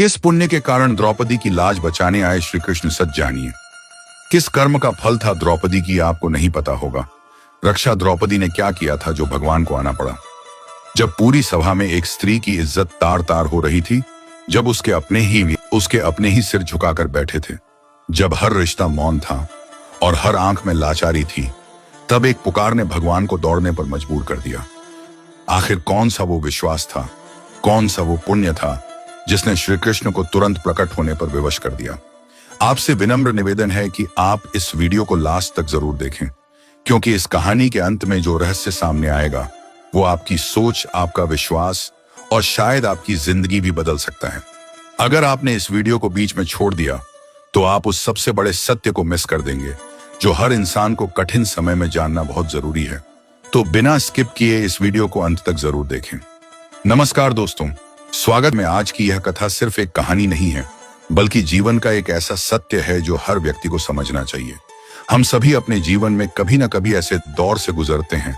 किस पुण्य के कारण द्रौपदी की लाज बचाने आए श्री कृष्ण, सच जानिए। किस कर्म का फल था द्रौपदी की, आपको नहीं पता होगा। रक्षा द्रौपदी ने क्या किया था जो भगवान को आना पड़ा। जब पूरी सभा में एक स्त्री की इज्जत तार तार हो रही थी, जब उसके अपने ही सिर झुकाकर बैठे थे, जब हर रिश्ता मौन था और हर आंख में लाचारी थी, तब एक पुकार ने भगवान को दौड़ने पर मजबूर कर दिया। आखिर कौन सा वो विश्वास था, कौन सा वो पुण्य था जिसने श्री कृष्ण को तुरंत प्रकट होने पर विवश कर दिया। आपसे विनम्र निवेदन है कि आप इस वीडियो को लास्ट तक जरूर देखें, क्योंकि इस कहानी के अंत में जो रहस्य सामने आएगा वो आपकी सोच, आपका विश्वास और शायद आपकी जिंदगी भी बदल सकता है। अगर आपने इस वीडियो को बीच में छोड़ दिया तो आप उस सबसे बड़े सत्य को मिस कर देंगे जो हर इंसान को कठिन समय में जानना बहुत जरूरी है। तो बिना स्किप किए इस वीडियो को अंत तक जरूर देखें। नमस्कार दोस्तों, स्वागत में। आज की यह कथा सिर्फ एक कहानी नहीं है, बल्कि जीवन का एक ऐसा सत्य है जो हर व्यक्ति को समझना चाहिए। हम सभी अपने जीवन में कभी ना कभी ऐसे दौर से गुजरते हैं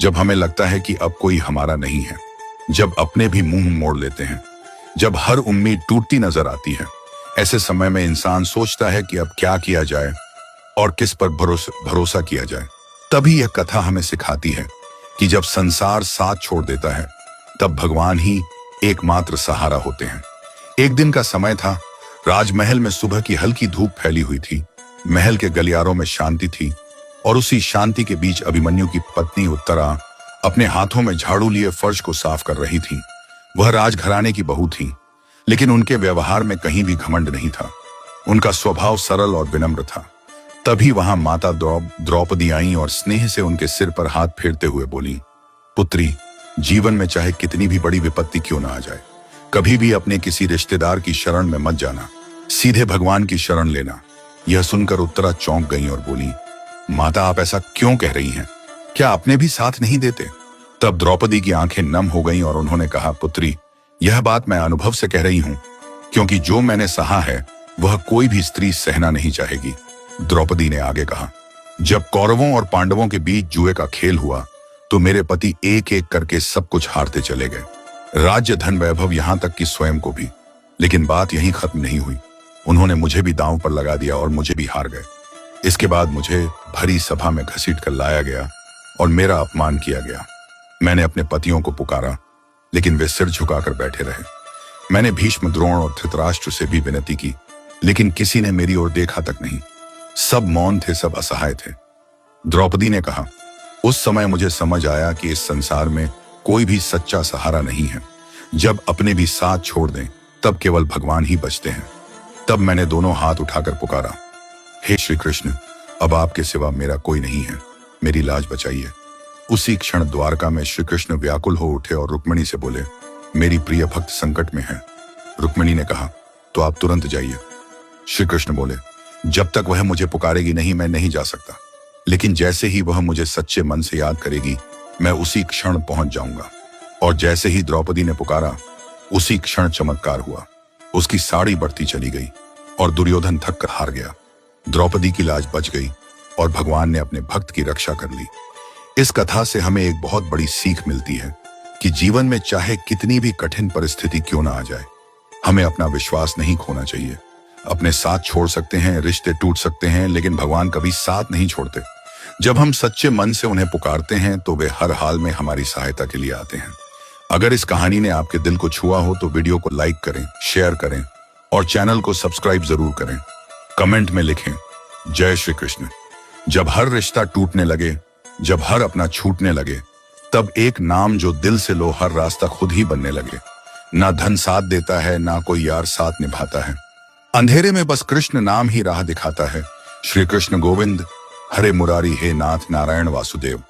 जब हमें लगता है कि अब कोई हमारा नहीं है, जब अपने भी मुंह मोड़ लेते हैं, जब हर उम्मीद टूटती नजर आती है। ऐसे समय में इंसान सोचता है कि अब क्या किया जाए और किस पर भरोसा किया जाए। तभी यह कथा हमें सिखाती है कि जब संसार साथ छोड़ देता है, तब भगवान ही एकमात्र सहारा होते हैं। एक दिन का समय था। राजमहल में सुबह की हल्की धूप फैली हुई थी। महल के गलियारों में शांति थी और उसी शांति के बीच अभिमन्यु की पत्नी उत्तरा अपने हाथों में झाड़ू लिए फर्श को साफ कर रही थी। वह राजघराने की बहू थी, लेकिन उनके व्यवहार में कहीं भी घमंड नहीं था। उनका स्वभाव सरल और विनम्र था। तभी वहां माता द्रौपदी आई और स्नेह से उनके सिर पर हाथ फेरते हुए बोली, पुत्री, जीवन में चाहे कितनी भी बड़ी विपत्ति क्यों ना आ जाए, कभी भी अपने किसी रिश्तेदार की शरण में मत जाना, सीधे भगवान की शरण लेना। यह सुनकर उत्तरा चौंक गई और बोली, माता, आप ऐसा क्यों कह रही हैं? क्या अपने भी साथ नहीं देते? तब द्रौपदी की आंखें नम हो गईं और उन्होंने कहा, पुत्री, यह बात मैं अनुभव से कह रही हूं, क्योंकि जो मैंने सहा है वह कोई भी स्त्री सहना नहीं चाहेगी। द्रौपदी ने आगे कहा, जब कौरवों और पांडवों के बीच जुए का खेल हुआ तो मेरे पति एक एक करके सब कुछ हारते चले गए, राज्य, धन, वैभव, यहां तक कि स्वयं को भी। लेकिन बात यहीं खत्म नहीं हुई। उन्होंने मुझे भी दांव पर लगा दिया और मुझे भी हार गए। इसके बाद मुझे भरी सभा में घसीट कर लाया गया और मेरा अपमान किया गया। मैंने अपने पतियों को पुकारा, लेकिन वे सिर झुकाकर बैठे रहे। मैंने भीष्म, द्रोण और धृतराष्ट्र से भी विनती की, लेकिन किसी ने मेरी ओर देखा तक नहीं। सब मौन थे, सब असहाय थे। द्रौपदी ने कहा, उस समय मुझे समझ आया कि इस संसार में कोई भी सच्चा सहारा नहीं है। जब अपने भी साथ छोड़ दें, तब केवल भगवान ही बचते हैं। तब मैंने दोनों हाथ उठाकर पुकारा, हे श्री कृष्ण, अब आपके सिवा मेरा कोई नहीं है, मेरी लाज बचाइए। उसी क्षण द्वारका में श्री कृष्ण व्याकुल हो उठे और रुक्मिणी से बोले, मेरी प्रिय भक्त संकट में है। रुक्मिणी ने कहा, तो आप तुरंत जाइए। श्री कृष्ण बोले, जब तक वह मुझे पुकारेगी नहीं, मैं नहीं जा सकता। लेकिन जैसे ही वह मुझे सच्चे मन से याद करेगी, मैं उसी क्षण पहुंच जाऊंगा। और जैसे ही द्रौपदी ने पुकारा, उसी क्षण चमत्कार हुआ। उसकी साड़ी बढ़ती चली गई और दुर्योधन थक कर हार गया। द्रौपदी की लाज बच गई और भगवान ने अपने भक्त की रक्षा कर ली। इस कथा से हमें एक बहुत बड़ी सीख मिलती है कि जीवन में चाहे कितनी भी कठिन परिस्थिति क्यों ना आ जाए, हमें अपना विश्वास नहीं खोना चाहिए। अपने साथ छोड़ सकते हैं, रिश्ते टूट सकते हैं, लेकिन भगवान कभी साथ नहीं छोड़ते। जब हम सच्चे मन से उन्हें पुकारते हैं तो वे हर हाल में हमारी सहायता के लिए आते हैं। अगर इस कहानी ने आपके दिल को छुआ हो तो वीडियो को लाइक करें, शेयर करें और चैनल को सब्सक्राइब जरूर करें। कमेंट में लिखें, जय श्री कृष्ण। जब हर रिश्ता टूटने लगे, जब हर अपना छूटने लगे, तब एक नाम जो दिल से लो, हर रास्ता खुद ही बनने लगे। ना धन साथ देता है, ना कोई यार साथ निभाता है। अंधेरे में बस कृष्ण नाम ही राह दिखाता है। श्री कृष्ण गोविंद, हरे मुरारी, हे नाथ नारायण वासुदेव।